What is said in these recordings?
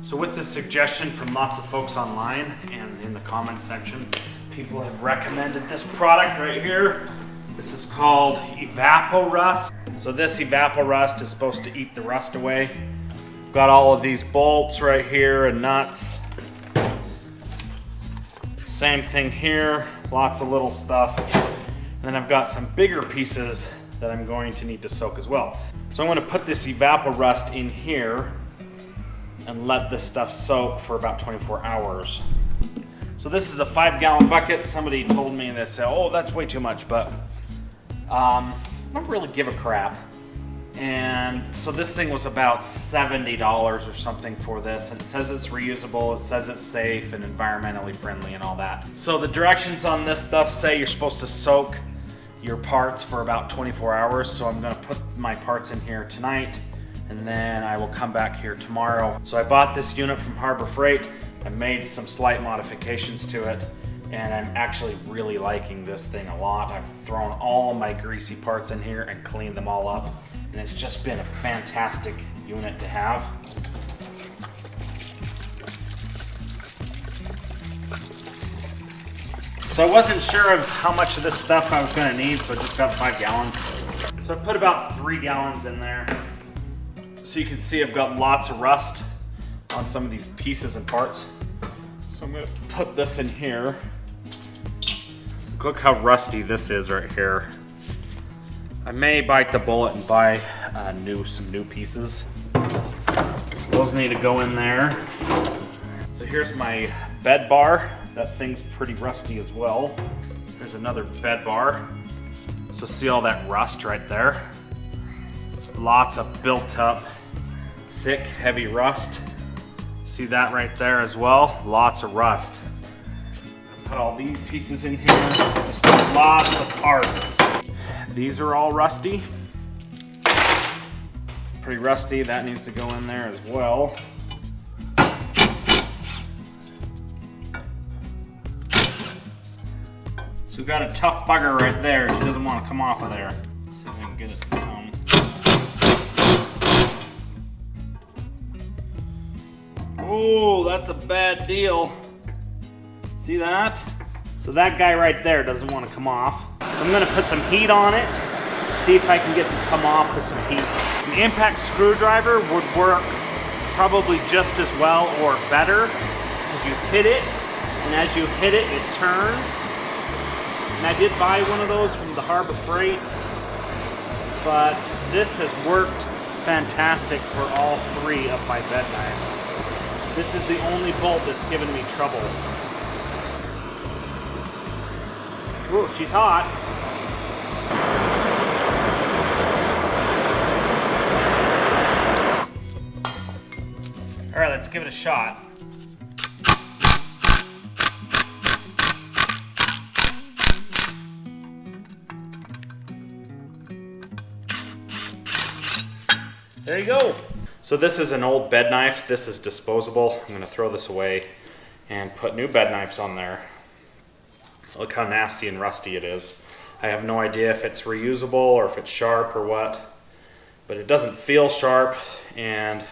So with this suggestion from lots of folks online and in the comment section, people have recommended this product right here. This is called Evapo Rust. So this Evapo Rust is supposed to eat the rust away. Got all of these bolts right here and nuts. Same thing here, lots of little stuff. And then I've got some bigger pieces that I'm going to need to soak as well. So I'm going to put this Evapo Rust in here and let this stuff soak for about 24 hours. So this is a 5-gallon bucket. Somebody told me they said, oh, that's way too much, but I don't really give a crap. And so this thing was about $70 or something for this, and it says it's reusable, it says it's safe and environmentally friendly and all that. So the directions on this stuff say you're supposed to soak your parts for about 24 hours. So I'm gonna put my parts in here tonight, and then I will come back here tomorrow. So I bought this unit from Harbor Freight. I made some slight modifications to it, and I'm actually really liking this thing a lot. I've thrown all my greasy parts in here and cleaned them all up, and it's just been a fantastic unit to have. So I wasn't sure of how much of this stuff I was gonna need, so I just got 5 gallons. So I put about 3 gallons in there. So you can see I've got lots of rust on some of these pieces and parts. So I'm gonna put this in here. Look how rusty this is right here. I may bite the bullet and buy some new pieces. Those need to go in there. So here's my bed bar. That thing's pretty rusty as well. There's another bed bar. So see all that rust right there? Lots of built up, thick, heavy rust. See that right there as well? Lots of rust. Put all these pieces in here. Just got lots of parts. These are all rusty. Pretty rusty. That needs to go in there as well. So we've got a tough bugger right there. She doesn't want to come off of there. See if we can get it down. Oh, that's a bad deal. See that? So that guy right there doesn't want to come off. So I'm gonna put some heat on it, see if I can get it to come off with some heat. An impact screwdriver would work probably just as well or better, because you hit it, and as you hit it, it turns. And I did buy one of those from the Harbor Freight, but this has worked fantastic for all 3 of my bed knives. This is the only bolt that's given me trouble. Ooh, she's hot. All right, let's give it a shot. There you go. So this is an old bed knife. This is disposable. I'm gonna throw this away and put new bed knives on there. Look how nasty and rusty it is. I have no idea if it's reusable or if it's sharp or what, but it doesn't feel sharp, and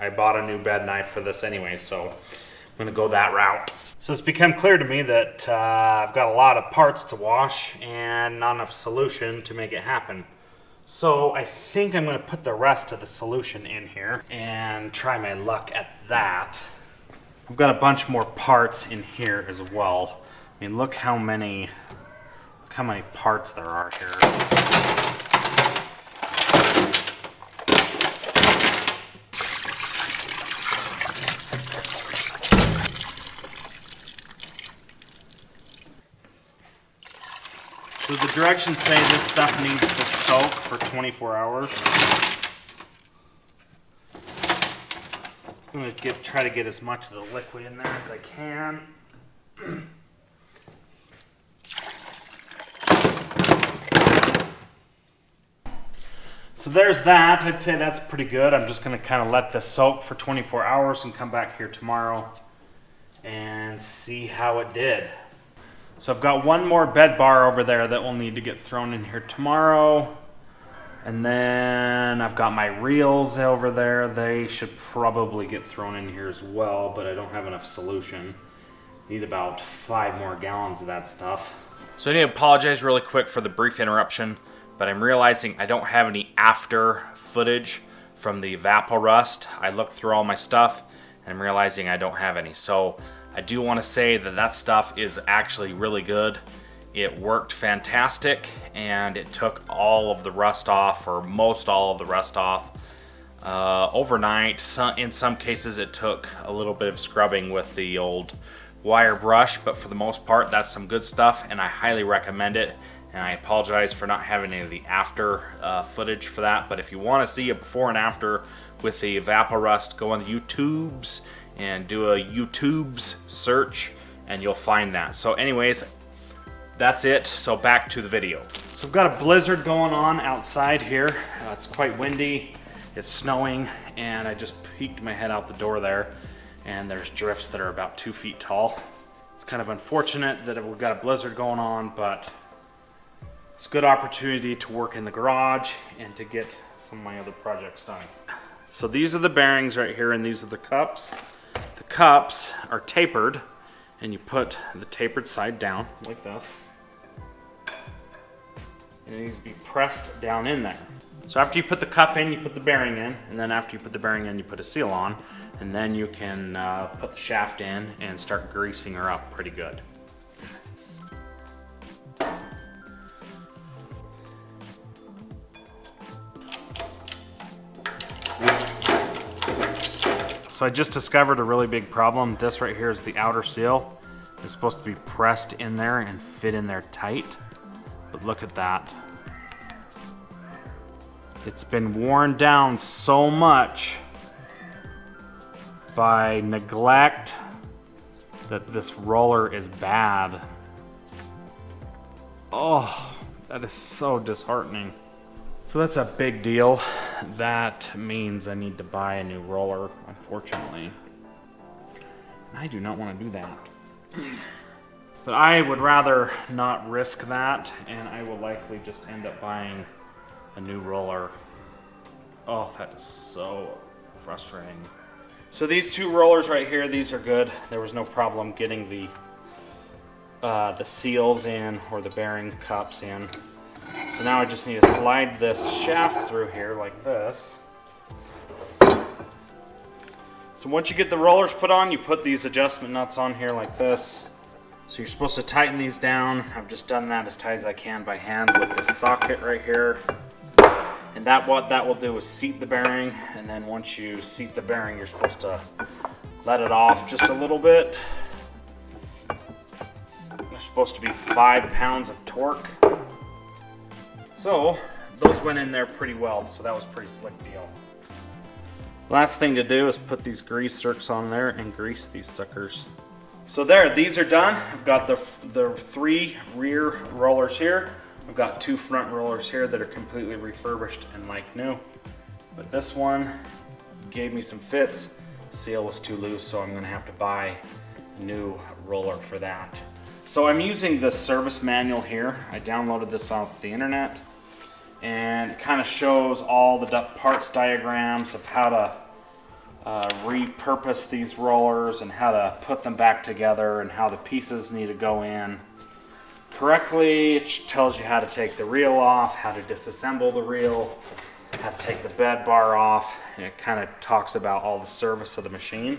I bought a new bed knife for this anyway, so I'm gonna go that route. So it's become clear to me that I've got a lot of parts to wash and not enough solution to make it happen. So I think I'm gonna put the rest of the solution in here and try my luck at that. I've got a bunch more parts in here as well. I mean, look how many parts there are here. So the directions say this stuff needs to soak for 24 hours. I'm going to try to get as much of the liquid in there as I can. So there's that. I'd say that's pretty good. I'm just going to kind of let this soak for 24 hours and come back here tomorrow and see how it did. So I've got one more bed bar over there that will need to get thrown in here tomorrow. And then I've got my reels over there. They should probably get thrown in here as well, but I don't have enough solution. Need about 5 more gallons of that stuff. So I need to apologize really quick for the brief interruption, but I'm realizing I don't have any after footage from the Evapo Rust. I looked through all my stuff and I'm realizing I don't have any. So I do want to say that that stuff is actually really good. It worked fantastic and it took all of the rust off, or most all of the rust off, overnight. In some cases it took a little bit of scrubbing with the old wire brush, but for the most part that's some good stuff and I highly recommend it. And I apologize for not having any of the after footage for that, but if you want to see a before and after with the Evapo Rust, go on the YouTubes and do a YouTubes search and you'll find that. So anyways, that's it. So back to the video. So I've got a blizzard going on outside here. It's quite windy, it's snowing, and I just peeked my head out the door there and there's drifts that are about 2 feet tall. It's kind of unfortunate that we've got a blizzard going on, but it's a good opportunity to work in the garage and to get some of my other projects done. So these are the bearings right here, and these are the cups. The cups are tapered, and you put the tapered side down like this. And it needs to be pressed down in there. So after you put the cup in, you put the bearing in, and then after you put the bearing in, you put a seal on, and then you can put the shaft in and start greasing her up pretty good. So I just discovered a really big problem. This right here is the outer seal. It's supposed to be pressed in there and fit in there tight. But look at that. It's been worn down so much by neglect that this roller is bad. Oh, that is so disheartening. So that's a big deal. That means I need to buy a new roller, unfortunately. I do not want to do that. But I would rather not risk that, and I will likely just end up buying a new roller. Oh, that is so frustrating. So these 2 rollers right here, these are good. There was no problem getting the seals in, or the bearing cups in. So now I just need to slide this shaft through here like this. So once you get the rollers put on, you put these adjustment nuts on here like this. So you're supposed to tighten these down. I've just done that as tight as I can by hand with this socket right here. And what that will do is seat the bearing, and then once you seat the bearing, you're supposed to let it off just a little bit. There's supposed to be 5 pounds of torque. So those went in there pretty well, so that was a pretty slick deal. Last thing to do is put these grease zerks on there and grease these suckers. So there, these are done. I've got the 3 rear rollers here. I've got 2 front rollers here that are completely refurbished and like new. But this one gave me some fits. Seal was too loose, so I'm gonna have to buy a new roller for that. So I'm using the service manual here. I downloaded this off the internet, and it kind of shows all the parts diagrams of how to repurpose these rollers and how to put them back together and how the pieces need to go in correctly. It tells you how to take the reel off, how to disassemble the reel, how to take the bed bar off, and it kind of talks about all the service of the machine.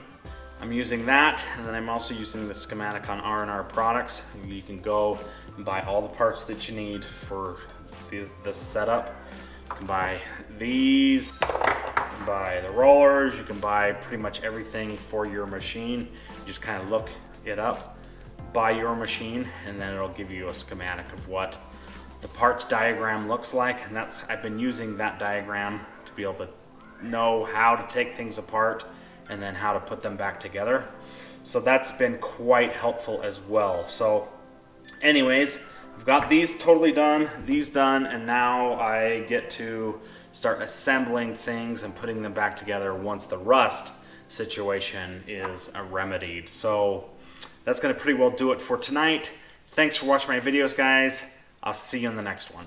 I'm using that, and then I'm also using the schematic on R&R Products. You can go and buy all the parts that you need for this setup. You can buy these, you can buy the rollers, you can buy pretty much everything for your machine. You just kind of look it up, buy your machine, and then it'll give you a schematic of what the parts diagram looks like. And I've been using that diagram to be able to know how to take things apart and then how to put them back together. So that's been quite helpful as well. So anyways, I've got these totally done, these done, and now I get to start assembling things and putting them back together once the rust situation is remedied. So that's gonna pretty well do it for tonight. Thanks for watching my videos, guys. I'll see you in the next one.